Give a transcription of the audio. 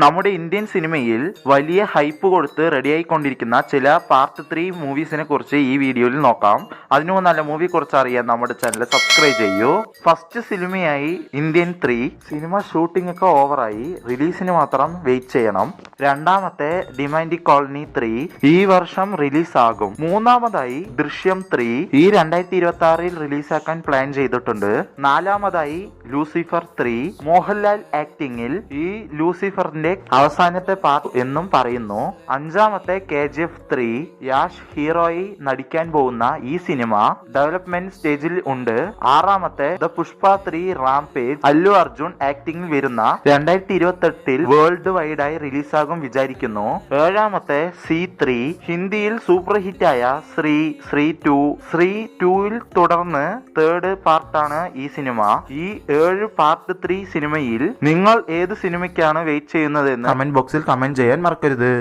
നമ്മുടെ ഇന്ത്യൻ സിനിമയിൽ വലിയ ഹൈപ്പ് കൊടുത്ത് റെഡിയായിക്കൊണ്ടിരിക്കുന്ന ചില പാർട്ട് 3 മൂവീസിനെ കുറിച്ച് ഈ വീഡിയോയിൽ നോക്കാം. അതിനു നല്ല മൂവിയെ കുറിച്ച് അറിയാൻ നമ്മുടെ ചാനൽ സബ്സ്ക്രൈബ് ചെയ്യൂ. ഫസ്റ്റ് സിനിമയായി ഇന്ത്യൻ 3. സിനിമ ഷൂട്ടിംഗ് ഒക്കെ ഓവറായി, റിലീസിന് മാത്രം വെയിറ്റ് ചെയ്യണം. രണ്ടാമത്തെ ഡിമാൻഡി കോളനി 3 ഈ വർഷം റിലീസ് ആകും. മൂന്നാമതായി ദൃശ്യം 3 ഈ 2026 റിലീസാക്കാൻ പ്ലാൻ ചെയ്തിട്ടുണ്ട്. നാലാമതായി ലൂസിഫർ 3 മോഹൻലാൽ ആക്ടിങ്ങിൽ ഈ ലൂസിഫറിന്റെ അവസാനത്തെ പാർട്ട് എന്നും പറയുന്നു. അഞ്ചാമത്തെ KGF 3 യാഷ് ഹീറോയി നടിക്കാൻ പോകുന്ന ഈ സിനിമ ഡെവലപ്മെന്റ് സ്റ്റേജിൽ ഉണ്ട്. ആറാമത്തെ ദ പുഷ്പ 3 റാംപേജ് അല്ലു അർജുൻ ആക്ടിംഗിൽ വരുന്ന 2028 വേൾഡ് വൈഡായി റിലീസാകും വിചാരിക്കുന്നു. ഏഴാമത്തെ C3 ഹിന്ദിയിൽ സൂപ്പർ ഹിറ്റായ ശ്രീ 2ൽ തുടർന്ന് തേർഡ് പാർട്ടാണ് ഈ സിനിമ. ഈ 7 പാർട്ട് 3 സിനിമയിൽ നിങ്ങൾ ഏത് സിനിമയ്ക്കാണ് വെയിറ്റ് ചെയ്യുന്നതെന്ന് കമന്റ് ബോക്സിൽ കമന്റ് ചെയ്യാൻ മറക്കരുത്.